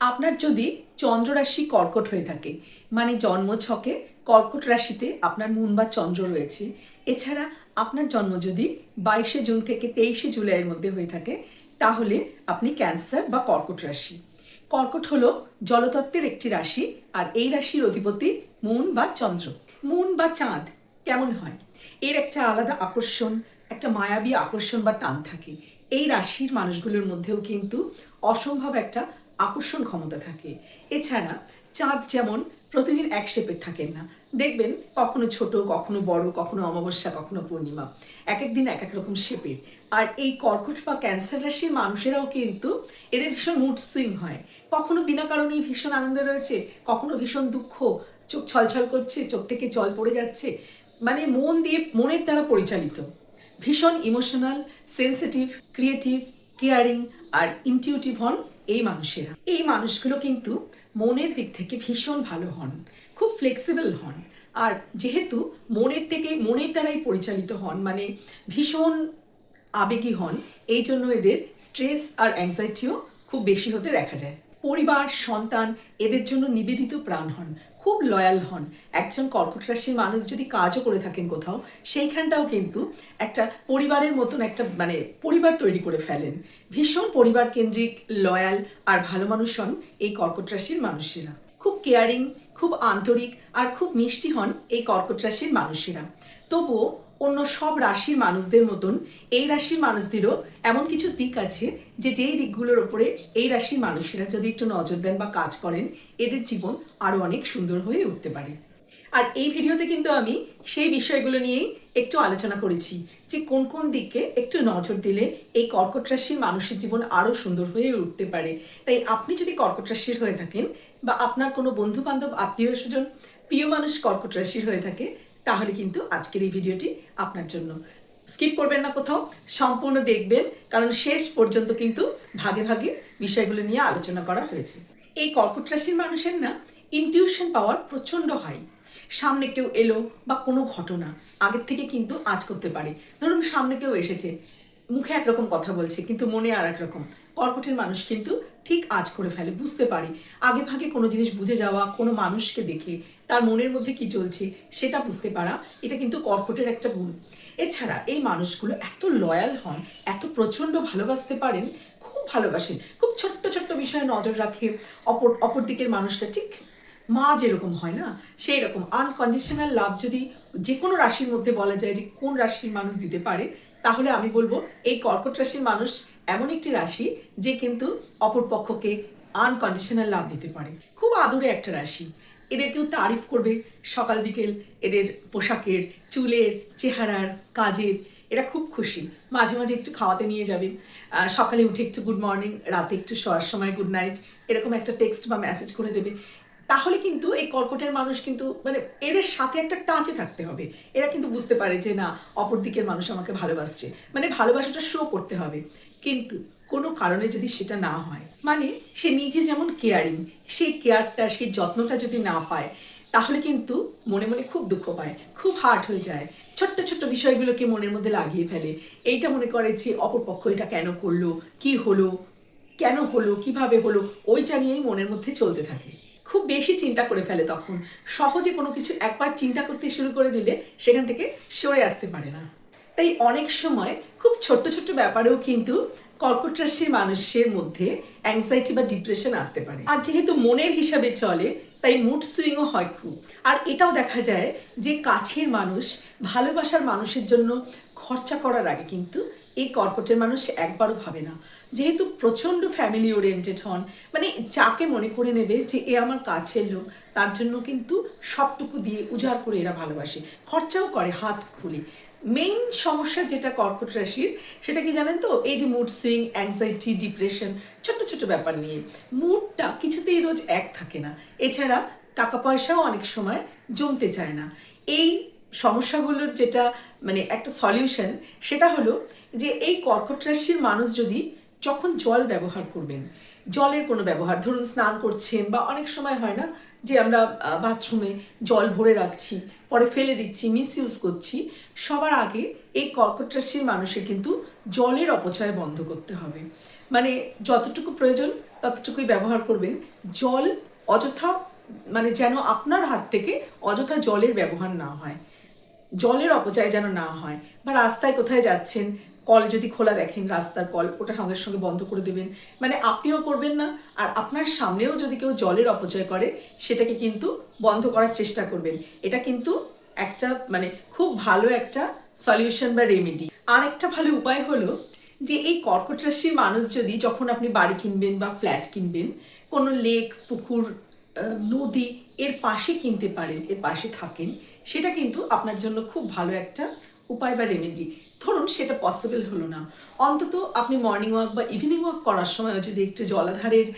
আপনার যদি চন্দ্র রাশি কর্কট হয়ে থাকে, মানে জন্মছকে কর্কট রাশিতে আপনার মুন বা চন্দ্র রয়েছে, এছাড়া আপনার জন্ম যদি 22শে জুন থেকে 23শে জুলাইয়ের মধ্যে হয়ে থাকে, তাহলে আপনি ক্যান্সার বা কর্কট রাশি। কর্কট হলো জলতত্ত্বের একটি রাশি, আর এই রাশির অধিপতি মুন বা চন্দ্র। মুন বা চাঁদ কেমন হয়, এর একটা আলাদা আকর্ষণ, একটা মায়াবী আকর্ষণ বা টান থাকে। এই রাশির মানুষগুলোর মধ্যেও কিন্তু অসম্ভব একটা আকর্ষণ ক্ষমতা থাকে। এছাড়া চাঁদ যেমন প্রতিদিন এক শেপের থাকেন না, দেখবেন কখনো ছোট, কখনো বড়, কখনো অমাবস্যা, কখনো পূর্ণিমা, এক এক দিন এক এক রকম শেপের। আর এই কর্কট বা ক্যান্সার রাশির মানুষেরাও কিন্তু এদের ভীষণ মুড সুইং হয়। কখনো বিনা কারণেই ভীষণ আনন্দে রয়েছে, কখনো ভীষণ দুঃখ, চোখ ছলছল করছে, চোখ থেকে জল পড়ে যাচ্ছে, মানে মনের দ্বারা পরিচালিত। ভীষণ ইমোশনাল, সেন্সিটিভ, ক্রিয়েটিভ, কেয়ারিং আর ইনটিউটিভ হন এই মানুষেরা। এই মানুষগুলো কিন্তু মনের দিক থেকে ভীষণ ভালো হন, খুব ফ্লেক্সিবল হন। আর যেহেতু মনের দ্বারাই পরিচালিত হন, মানে ভীষণ আবেগী হন, এই জন্য এদের স্ট্রেস আর অ্যাংজাইটিও খুব বেশি হতে দেখা যায়। পরিবার, সন্তান এদের জন্য নিবেদিত প্রাণ হন, খুব লয়াল হন। একজন কর্কট রাশির মানুষ যদি কাজও করে থাকেন কোথাও, সেইখানটাও কিন্তু একটা পরিবারের মতন একটা পরিবার তৈরি করে ফেলেন। ভীষণ পরিবার কেন্দ্রিক, লয়াল আর ভালো মানুষ হন এই কর্কট রাশির মানুষেরা। খুব কেয়ারিং, খুব আন্তরিক আর খুব মিষ্টি হন এই কর্কট রাশির মানুষেরা। তবুও অন্য সব রাশির মানুষদের মতন এই রাশির মানুষদেরও এমন কিছু দিক আছে যেই দিকগুলোর ওপরে এই রাশির মানুষেরা যদি একটু নজর দেন বা কাজ করেন, এদের জীবন আরও অনেক সুন্দর হয়ে উঠতে পারে। আর এই ভিডিওতে কিন্তু আমি সেই বিষয়গুলো নিয়েই একটু আলোচনা করেছি যে কোন কোন দিকে একটু নজর দিলে এই কর্কট রাশির মানুষের জীবন আরও সুন্দর হয়ে উঠতে পারে। তাই আপনি যদি কর্কট রাশির হয়ে থাকেন, বা আপনার কোনো বন্ধু বান্ধব, আত্মীয় স্বজন, প্রিয় মানুষ কর্কট রাশির হয়ে থাকে, তাহলে কিন্তু আজকের এই ভিডিওটি আপনার জন্য। স্কিপ করবেন না কোথাও, সম্পূর্ণ দেখবেন, কারণ শেষ পর্যন্ত কিন্তু ভাগে ভাগে বিষয়গুলো নিয়ে আলোচনা করা হয়েছে। এই কর্কট রাশির মানুষের না ইনটিউশন পাওয়ার প্রচণ্ড হাই। সামনে কেউ এলো বা কোনো ঘটনা আগের থেকে কিন্তু আঁচ করতে পারে। ধরুন সামনে কেউ এসেছে, মুখে একরকম কথা বলছে কিন্তু মনে আর এক রকম। কর্কটের মানুষ কিন্তু ঠিক আঁচ করে ফেলে, বুঝতে পারে। আগে ভাগে কোনো জিনিস বুঝে যাওয়া, কোনো মানুষকে দেখে তার মনের মধ্যে কি চলছে সেটা বুঝতে পারা, এটা কিন্তু কর্কটের একটা গুণ। এছাড়া এই মানুষগুলো এত লয়াল হন, এত প্রচণ্ড ভালোবাসতে পারেন, খুব ভালোবাসেন, খুব ছোট্ট ছোট্ট বিষয়ে নজর রাখে। অপর দিকের মানুষটা ঠিক মা যেরকম হয় না, সেই রকম আনকন্ডিশনাল লাভ যদি যে কোনো রাশির মধ্যে বলা যায় যে কোন রাশির মানুষ দিতে পারে, তাহলে আমি বলবো এই কর্কট রাশির মানুষ এমন একটি রাশি যে কিন্তু অপর পক্ষকে আনকন্ডিশনাল লাভ দিতে পারে। খুব আদুরে একটা রাশি। এদের কেউ তারিফ করবে সকাল বিকেল, এদের পোশাকের, চুলের, চেহারার, কাজের। এরা খুব খুশি, মাঝে মাঝে একটু খাওয়াতে নিয়ে যাবে, সকালে উঠে একটু গুড মর্নিং, রাতে একটু শোয়ার সময় গুড নাইট, এরকম একটা টেক্সট বা মেসেজ করে দেবে। তাহলে কিন্তু এই কর্কটের মানুষ কিন্তু এদের সাথে একটা টাচে থাকতে হবে। এরা কিন্তু বুঝতে পারে যে না, অপর দিকের মানুষ আমাকে ভালোবাসছে, ভালোবাসাটা শো করতে হবে। কিন্তু কোনো কারণে যদি সেটা না হয়, সে নিজে যেমন কেয়ারিং, সেই কেয়ারটা, সেই যত্নটা যদি না পায়, তাহলে কিন্তু মনে মনে খুব দুঃখ পায়, খুব হার্ট হয়ে যায়। ছোট্ট ছোট্ট বিষয়গুলোকে মনের মধ্যে লাগিয়ে ফেলে। এইটা মনে করে যে অপরপক্ষ এটা কেন করলো, কি হলো, কেন হলো, কিভাবে হলো, ওইটা নিয়েই মনের মধ্যে চলতে থাকে। খুব বেশি চিন্তা করে ফেলে। তখন সহজে কোনো কিছু একবার চিন্তা করতে শুরু করে দিলে সেখান থেকে সরে আসতে পারে না। তাই অনেক সময় খুব ছোট্ট ছোট্ট ব্যাপারেও কিন্তু কর্কট রাশির মানুষের মধ্যে অ্যাংজাইটি বা ডিপ্রেশন আসতে পারে। আর যেহেতু মনের হিসাবে চলে, তাই মুড সুইংও হয় খুব। আর এটাও দেখা যায় যে কাছের মানুষ, ভালোবাসার মানুষের জন্য খরচা করার আগে কিন্তু এই কর্কটের মানুষ একবারও ভাবে না। যেহেতু প্রচণ্ড ফ্যামিলি ওরিয়েন্টেড হন, যাকে মনে করে নেবে যে এ আমার কাছের লোক, তার জন্য কিন্তু সবটুকু দিয়ে উজাড় করে এরা ভালোবাসে, খরচাও করে হাত খুলে। মেইন সমস্যা যেটা কর্কট রাশির, সেটা কি জানেন তো? এই যে মুড সুইং, অ্যাংজাইটি, ডিপ্রেশন, ছোট্ট ছোট্ট ব্যাপার নিয়ে মুডটা কিছুতেই রোজ এক থাকে না। এছাড়া টাকা পয়সাও অনেক সময় জমতে চায় না। এই সমস্যাগুলোর যেটা একটা সলিউশন, সেটা হলো যে এই কর্কট রাশির মানুষ যদি যখন জল ব্যবহার করবেন, জলের কোনো ব্যবহার, ধরুন স্নান করছেন, বা অনেক সময় হয় না যে আমরা বাথরুমে জল ভরে রাখছি, পরে ফেলে দিচ্ছি, মিসইউজ করছি। সবার আগে এই কর্কট রাশির মানুষের কিন্তু জলের অপচয় বন্ধ করতে হবে। যতটুকু প্রয়োজন ততটুকুই ব্যবহার করবেন। জল অযথা মানে যেন আপনার হাত থেকে অযথা জলের ব্যবহার না হয়, জলের অপচয় যেন না হয়। বা রাস্তায় কোথায় যাচ্ছেন, কল যদি খোলা দেখেন, রাস্তার কল, ওটা সঙ্গে সঙ্গে বন্ধ করে দেবেন। মানে আপনিও করবেন না, আর আপনার সামনেও যদি কেউ জলের অপচয় করে সেটাকে কিন্তু বন্ধ করার চেষ্টা করবেন। এটা কিন্তু একটা মানে খুব ভালো একটা সলিউশন বা রেমেডি। আরেকটা ভালো উপায় হলো যে এই কর্কট রাশির মানুষ যদি, যখন আপনি বাড়ি কিনবেন বা ফ্ল্যাট কিনবেন, কোনো লেক, পুকুর, নদী এর পাশে কিনতে পারেন, এর পাশে থাকেন, সেটা কিন্তু আপনার জন্য খুব ভালো একটা উপায় বা রেমেডি। ধরুন সেটা পসিবল হলো না, অন্তত আপনি মর্নিং ওয়াক বা ইভিনিং ওয়াক করার সময় যদি একটু জলাধারের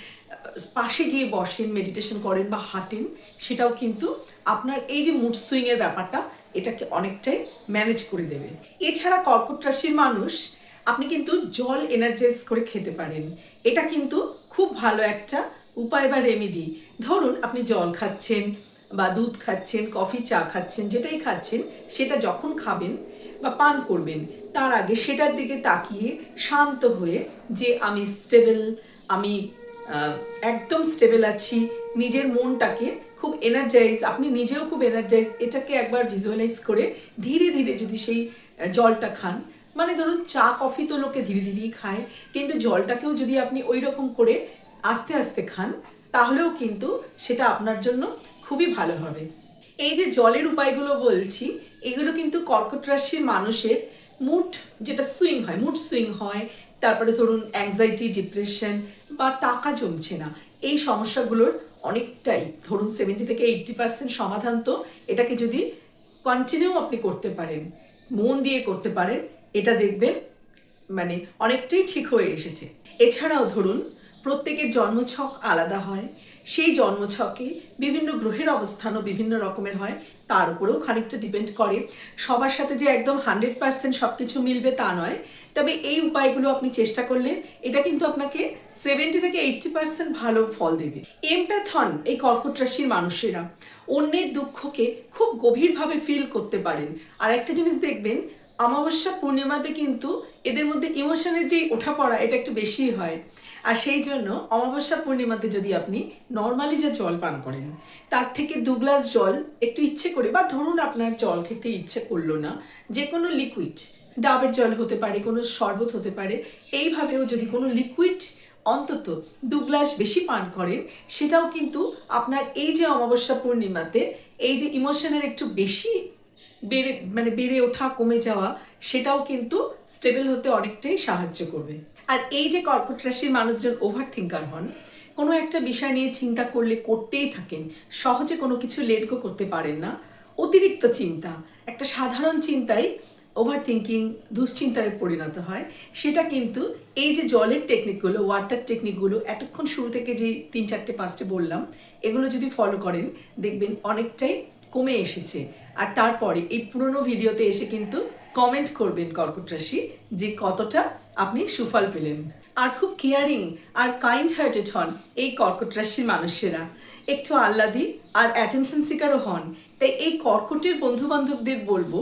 পাশে গিয়ে বসেন, মেডিটেশন করেন বা হাঁটেন, সেটাও কিন্তু আপনার এই যে মুড সুইংয়ের ব্যাপারটা, এটাকে অনেকটাই ম্যানেজ করে দেবে। এছাড়া কর্কট রাশির মানুষ আপনি কিন্তু জল এনার্জাইজ করে খেতে পারেন। এটা কিন্তু খুব ভালো একটা উপায় বা রেমেডি। ধরুন আপনি জল খাচ্ছেন বা দুধ খাচ্ছেন, কফি, চা খাচ্ছেন, যেটাই খাচ্ছেন, সেটা যখন খাবেন বা পান করবেন, তার আগে সেটার দিকে তাকিয়ে শান্ত হয়ে যে আমি স্টেবল, আমি একদম স্টেবল আছি, নিজের মনটাকে খুব এনার্জাইজ, আপনি নিজেও খুব এনার্জাইজ, এটাকে একবার ভিজুয়ালাইজ করে ধীরে ধীরে যদি সেই জলটা খান, মানে ধরুন চা কফি তো লোকে ধীরে ধীরেই খায়, কিন্তু জলটাকেও যদি আপনি ওই রকম করে আস্তে আস্তে খান, তাহলেও কিন্তু সেটা আপনার জন্য খুবই ভালো হবে। এই যে জলের উপায়গুলো বলছি, এগুলো কিন্তু কর্কট রাশির মানুষের মুড যেটা সুইং হয়, মুড সুইং হয়, তারপরে ধরুন অ্যাংজাইটি, ডিপ্রেশন বা টাকা জমছে না, এই সমস্যাগুলোর অনেকটাই ধরুন 70 থেকে 80% সমাধান তো এটাকে যদি কন্টিনিউ আপনি করতে পারেন, মন দিয়ে করতে পারেন, এটা দেখবেন মানে অনেকটাই ঠিক হয়ে এসেছে। এছাড়াও ধরুন প্রত্যেকের জন্মছক আলাদা হয়, সেই জন্মছকে বিভিন্ন গ্রহের অবস্থানও বিভিন্ন রকমের হয়, তার উপরেও খানিকটা ডিপেন্ড করে। সবার সাথে যে একদম 100% সব কিছু মিলবে তা নয়, তবে এই উপায়গুলো আপনি চেষ্টা করলে এটা কিন্তু আপনাকে 70 থেকে 80% ভালো ফল দেবে। এমপ্যাথন এই কর্কট রাশির মানুষেরা অন্যের দুঃখকে খুব গভীরভাবে ফিল করতে পারেন। আর একটা জিনিস দেখবেন, অমাবস্যা পূর্ণিমাতে কিন্তু এদের মধ্যে ইমোশনের যে ওঠাপড়া এটা একটু বেশি হয়। আর সেই জন্য অমাবস্যা পূর্ণিমাতে যদি আপনি নর্মালি যে জল পান করেন, তার থেকে 2 গ্লাস জল একটু ইচ্ছে করে, বা ধরুন আপনার জল খেতে ইচ্ছে করলো না, যে কোনো লিকুইড, ডাবের জল হতে পারে, কোনো শরবত হতে পারে, এইভাবেও যদি কোনো লিকুইড অন্তত 2 গ্লাস বেশি পান করেন, সেটাও কিন্তু আপনার এই যে অমাবস্যা পূর্ণিমাতে এই যে ইমোশনের একটু বেশি বেড়ে ওঠা, কমে যাওয়া, সেটাও কিন্তু স্টেবল হতে অনেকটাই সাহায্য করবে। আর এই যে কর্কট রাশির মানুষজন ওভার থিঙ্কার হন, কোনো একটা বিষয় নিয়ে চিন্তা করলে করতেই থাকেন, সহজে কোনো কিছু লেট গো করতে পারেন না, অতিরিক্ত চিন্তা, একটা সাধারণ চিন্তায় ওভার থিঙ্কিং দুশ্চিন্তায় পরিণত হয়, সেটা কিন্তু এই যে জলের টেকনিকগুলো, ওয়াটার টেকনিকগুলো এতক্ষণ শুরু থেকে যে 3, 4, 5টে বললাম, এগুলো যদি ফলো করেন, দেখবেন অনেকটাই কমে এসেছে। আর তারপরে এই পুরনো ভিডিওতে এসে কিন্তু কমেন্ট করবেন কর্কট রাশি যে কতটা আপনি সুফল পেলেন। আর খুব কেয়ারিং আর কাইন্ড হার্টেড হন এই কর্কট রাশির মানুষেরা, একটু আহ্লাদি আর অ্যাটেনশন সিকারও হন। তাই এই কর্কটের বন্ধু বান্ধবদের বলবো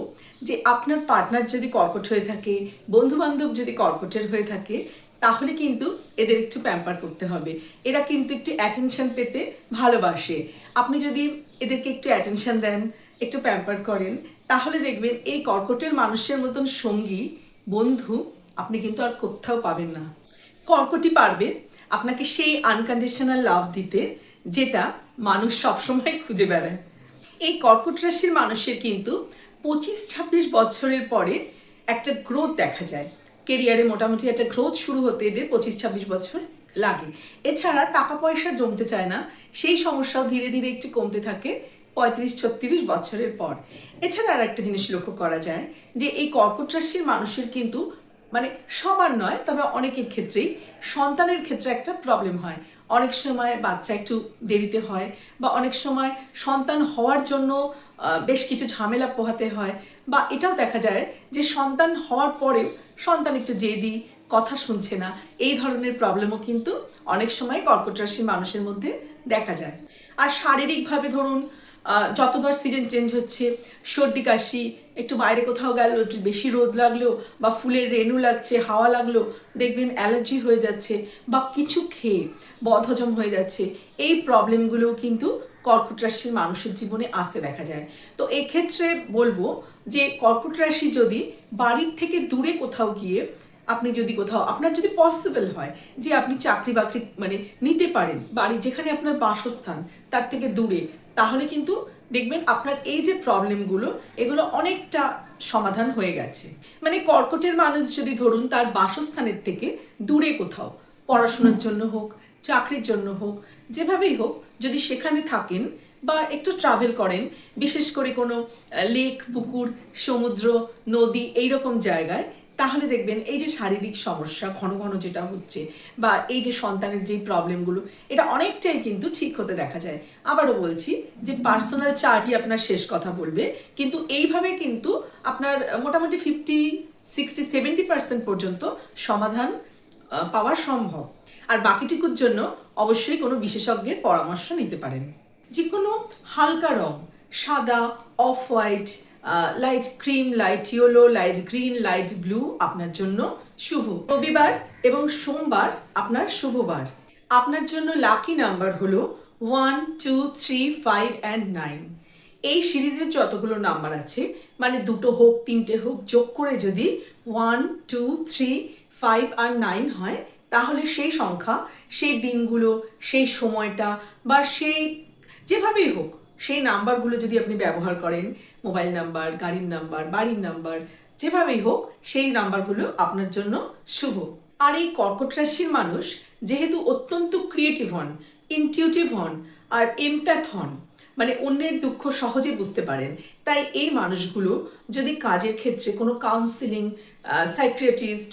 যে আপনার পার্টনার যদি কর্কট হয়ে থাকে, বন্ধু বান্ধব যদি কর্কটের হয়ে থাকে, তাহলে কিন্তু এদের একটু প্যাম্পার করতে হবে। এরা কিন্তু একটু অ্যাটেনশন পেতে ভালোবাসে। আপনি যদি এদেরকে একটু অ্যাটেনশন দেন, একটু প্যাম্পার করেন, তাহলে দেখবেন এই কর্কটের মানুষের মতন সঙ্গী, বন্ধু আপনি কিন্তু আর কোথাও পাবেন না। কর্কটই পারবে আপনাকে সেই আনকন্ডিশনাল লাভ দিতে, যেটা মানুষ সবসময় খুঁজে বেড়ায়। এই কর্কট রাশির মানুষের কিন্তু 25-26 বছরের পরে একটা গ্রোথ দেখা যায়। কেরিয়ারে মোটামুটি একটা গ্রোথ শুরু হতে এদের 25-26 বছর লাগে। এছাড়া টাকা পয়সা জমতে চায় না, সেই সমস্যাও ধীরে ধীরে একটু কমতে থাকে 35-36 বছরের পর। এছাড়া আর একটা জিনিস লক্ষ্য করা যায় যে এই কর্কট রাশির মানুষের কিন্তু মানে সবার নয়, তবে অনেকের ক্ষেত্রেই সন্তানের ক্ষেত্রে একটা প্রবলেম হয়। অনেক সময় বাচ্চা একটু দেরিতে হয়, বা অনেক সময় সন্তান হওয়ার জন্য বেশ কিছু ঝামেলা পোহাতে হয়, বা এটাও দেখা যায় যে সন্তান হওয়ার পরেও সন্তান একটু জেদি, কথা শুনছে না, এই ধরনের প্রবলেমও কিন্তু অনেক সময় কর্কট রাশির মানুষের মধ্যে দেখা যায়। আর শারীরিকভাবে ধরুন যতবার সিজন চেঞ্জ হচ্ছে সর্দি কাশি, একটু বাইরে কোথাও গেল, একটু বেশি রোদ লাগলো বা ফুলের রেণু লাগছে, হাওয়া লাগলো, দেখবেন অ্যালার্জি হয়ে যাচ্ছে বা কিছু খেয়ে বদহজম হয়ে যাচ্ছে। এই প্রবলেমগুলোও কিন্তু কর্কট রাশির মানুষের জীবনে আসতে দেখা যায়। তো এক্ষেত্রে বলবো যে কর্কট রাশি যদি বাড়ির থেকে দূরে কোথাও গিয়ে আপনি যদি কোথাও আপনার যদি পসিবল হয় যে আপনি চাকরি বাকরি মানে নিতে পারেন বাড়ি যেখানে আপনার বাসস্থান তার থেকে দূরে, তাহলে কিন্তু দেখবেন আপনার এই যে প্রবলেমগুলো এগুলো অনেকটা সমাধান হয়ে গেছে। মানে কর্কটের মানুষ যদি ধরুন তার বাসস্থানের থেকে দূরে কোথাও পড়াশোনার জন্য হোক, চাকরির জন্য হোক, যেভাবেই হোক, যদি সেখানে থাকেন বা একটু ট্রাভেল করেন, বিশেষ করে কোনো লেক, পুকুর, সমুদ্র, নদী এইরকম জায়গায়, তাহলে দেখবেন এই যে শারীরিক সমস্যা ঘন ঘন যেটা হচ্ছে বা এই যে সন্তানের যে প্রবলেমগুলো, এটা অনেকটাই কিন্তু ঠিক হতে দেখা যায়। আবারও বলছি যে পার্সোনাল চার্টই আপনার শেষ কথা বলবে, কিন্তু এইভাবে কিন্তু আপনার মোটামুটি 50, 60, 70% পর্যন্ত সমাধান পাওয়া সম্ভব। আর বাকিটুকুর জন্য অবশ্যই কোনো বিশেষজ্ঞের পরামর্শ নিতে পারেন। যে কোনো হালকা রং, সাদা, off white, light cream, light yellow, light green, light blue আপনার জন্য শুভ। রবিবার এবং সোমবার আপনার শুভবার। আপনার জন্য লাকি নাম্বার হলো 1, 2, 3, 5 and 9। এই সিরিজের যতগুলো নাম্বার আছে মানে 2 হোক 3টে হোক যোগ করে যদি 1, 2, 3, 5 আর 9 হয়, তাহলে সেই সংখ্যা, সেই দিনগুলো, সেই সময়টা বা সেই যেভাবেই হোক সেই নাম্বারগুলো যদি আপনি ব্যবহার করেন, মোবাইল নাম্বার, গাড়ির নাম্বার, বাড়ির নাম্বার, যেভাবেই হোক সেই নাম্বারগুলো আপনার জন্য শুভ। আর এই কর্কট রাশির মানুষ যেহেতু অত্যন্ত ক্রিয়েটিভ হন, ইনটিউটিভ হন আর এমপ্যাথ হন, মানে অন্যের দুঃখ সহজে বুঝতে পারেন, তাই এই মানুষগুলো যদি কাজের ক্ষেত্রে কোনো কাউন্সিলিং, সাইকিয়াট্রিস্ট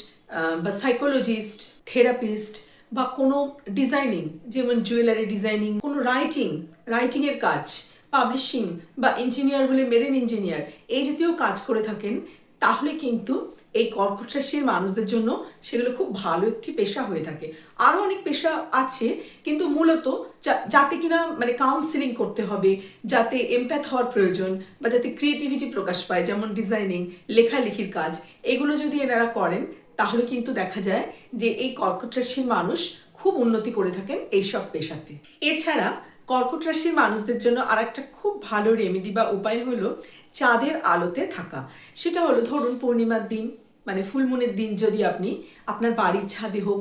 বা সাইকোলজিস্ট, থেরাপিস্ট বা কোনো ডিজাইনিং, যেমন জুয়েলারি ডিজাইনিং, কোনো রাইটিংয়ের কাজ, পাবলিশিং বা ইঞ্জিনিয়ার হলে মেরিন ইঞ্জিনিয়ার, এই জাতীয় কাজ করে থাকেন, তাহলে কিন্তু এই কর্কট রাশির মানুষদের জন্য সেগুলো খুব ভালো একটি পেশা হয়ে থাকে। আরও অনেক পেশা আছে, কিন্তু মূলত যাতে কিনা মানে কাউন্সিলিং করতে হবে, যাতে এমপ্যাথ হওয়ার প্রয়োজন বা যাতে ক্রিয়েটিভিটি প্রকাশ পায়, যেমন ডিজাইনিং, লেখালেখির কাজ, এগুলো যদি এনারা করেন তাহলে কিন্তু দেখা যায় যে এই কর্কট রাশির মানুষ খুব উন্নতি করে থাকেন এইসব পেশাতে। এছাড়া কর্কট রাশির মানুষদের জন্য আর একটা খুব ভালো রেমেডি বা উপায় হলো চাঁদের আলোতে থাকা। সেটা হলো ধরুন পূর্ণিমার দিন মানে ফুলমুনের দিন যদি আপনি আপনার বাড়ির ছাদে হোক,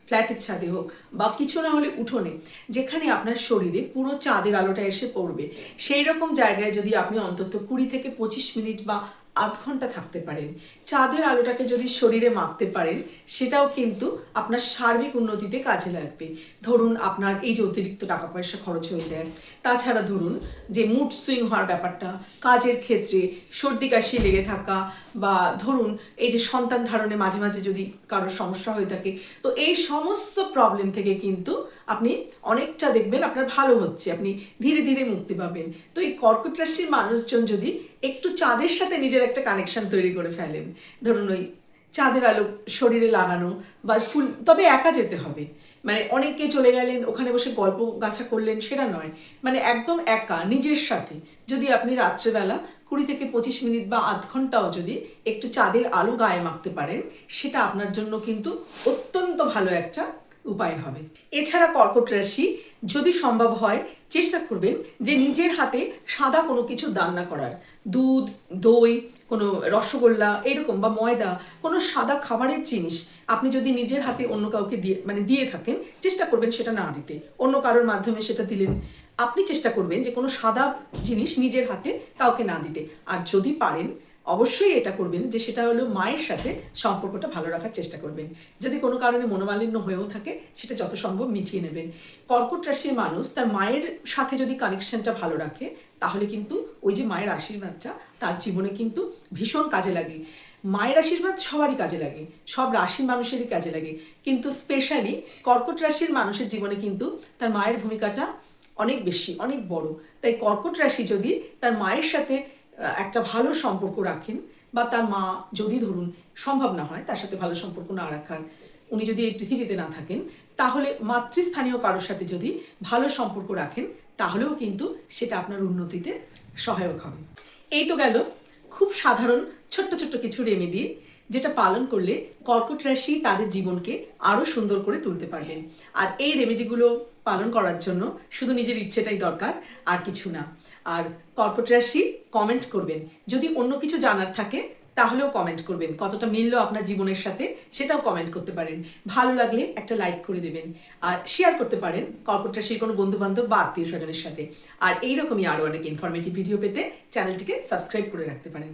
ফ্ল্যাটের ছাদে হোক বা কিছু না হলে উঠোনে, যেখানে আপনার শরীরে পুরো চাঁদের আলোটা এসে পড়বে, সেই রকম জায়গায় যদি আপনি অন্তত 20 থেকে 25 মিনিট বা আধ ঘন্টা থাকতে পারেন, চাঁদের আলোটাকে যদি শরীরে মাপতে পারেন, সেটাও কিন্তু আপনার সার্বিক উন্নতিতে কাজে লাগবে। ধরুন আপনার এই যে অতিরিক্ত টাকা পয়সা খরচ হয়ে যায়, তাছাড়া ধরুন যে মুড সুইং হওয়ার ব্যাপারটা, কাজের ক্ষেত্রে সর্দি কাশি লেগে থাকা, বা ধরুন এই যে সন্তান ধারণে মাঝে মাঝে যদি কারোর সমস্যা হয়ে থাকে, তো এই সমস্ত প্রবলেম থেকে কিন্তু আপনি অনেকটা দেখবেন আপনার ভালো হচ্ছে, আপনি ধীরে ধীরে মুক্তি পাবেন। তো এই কর্কট রাশির মানুষজন যদি একটু চাঁদের সাথে নিজের একটা কানেকশন তৈরি করে ফেলেন, ধরুন ওই চাঁদের আলো শরীরে লাগানো বা ফুল, তবে একা যেতে হবে, মানে অনেকে চলে গেলেন ওখানে বসে গল্প গাছা করলেন সেটা নয়, মানে একদম একা নিজের সাথে যদি আপনি রাত্রেবেলা 20 থেকে 25 মিনিট বা আধ ঘন্টাও যদি একটু চাঁদের আলো গায়ে মাখতে পারেন, সেটা আপনার জন্য কিন্তু অত্যন্ত ভালো একটা উপায় হবে। এছাড়া কর্কট রাশি যদি সম্ভব হয় চেষ্টা করবেন যে নিজের হাতে সাদা কোনো কিছু রান্না করার, দুধ, দই, কোনো রসগোল্লা এরকম বা ময়দা, কোনো সাদা খাবারের জিনিস আপনি যদি নিজের হাতে অন্য কাউকে দিয়ে থাকেন, চেষ্টা করবেন সেটা না দিতে, অন্য কারোর মাধ্যমে সেটা দিলেন। আপনি চেষ্টা করবেন যে কোনো সাদা জিনিস নিজের হাতে কাউকে না দিতে। আর যদি পারেন অবশ্যই এটা করবেন যে সেটা হলো মায়ের সাথে সম্পর্কটা ভালো রাখার চেষ্টা করবেন। যদি কোনো কারণে মনোমালিন্য হয়েও থাকে সেটা যত সম্ভব মিটিয়ে নেবেন। কর্কট রাশির মানুষ তার মায়ের সাথে যদি কানেকশনটা ভালো রাখে, তাহলে কিন্তু ওই যে মায়ের আশীর্বাদটা তার জীবনে কিন্তু ভীষণ কাজে লাগে। মায়ের আশীর্বাদ সবারই কাজে লাগে, সব রাশির মানুষেরই কাজে লাগে, কিন্তু স্পেশালি কর্কট রাশির মানুষের জীবনে কিন্তু তার মায়ের ভূমিকাটা অনেক বেশি, অনেক বড়। তাই কর্কট রাশি যদি তার মায়ের সাথে একটা ভালো সম্পর্ক রাখেন, বা তার মা যদি ধরুন সম্ভব না হয় তার সাথে ভালো সম্পর্ক না রাখার, উনি যদি এই পৃথিবীতে না থাকেন, তাহলে মাতৃস্থানীয় কারোর সাথে যদি ভালো সম্পর্ক রাখেন তাহলেও কিন্তু সেটা আপনার উন্নতিতে সহায়ক হবে। এই তো গেল খুব সাধারণ ছোট্ট ছোট্ট কিছু রেমেডি, যেটা পালন করলে কর্কট রাশি তাদের জীবনকে আরও সুন্দর করে তুলতে পারবেন। আর এই রেমেডিগুলো পালন করার জন্য শুধু নিজের ইচ্ছেটাই দরকার, আর কিছু না। আর কর্কট রাশি কমেন্ট করবেন, যদি অন্য কিছু জানার থাকে তাহলেও কমেন্ট করবেন, কতটা মিললো আপনার জীবনের সাথে সেটাও কমেন্ট করতে পারেন। ভালো লাগলে একটা লাইক করে দেবেন, আর শেয়ার করতে পারেন কর্কট রাশির কোনো বন্ধুবান্ধব বা আত্মীয় স্বজনের সাথে। আর এইরকমই আরও অনেক ইনফরমেটিভ ভিডিও পেতে চ্যানেলটিকে সাবস্ক্রাইব করে রাখতে পারেন।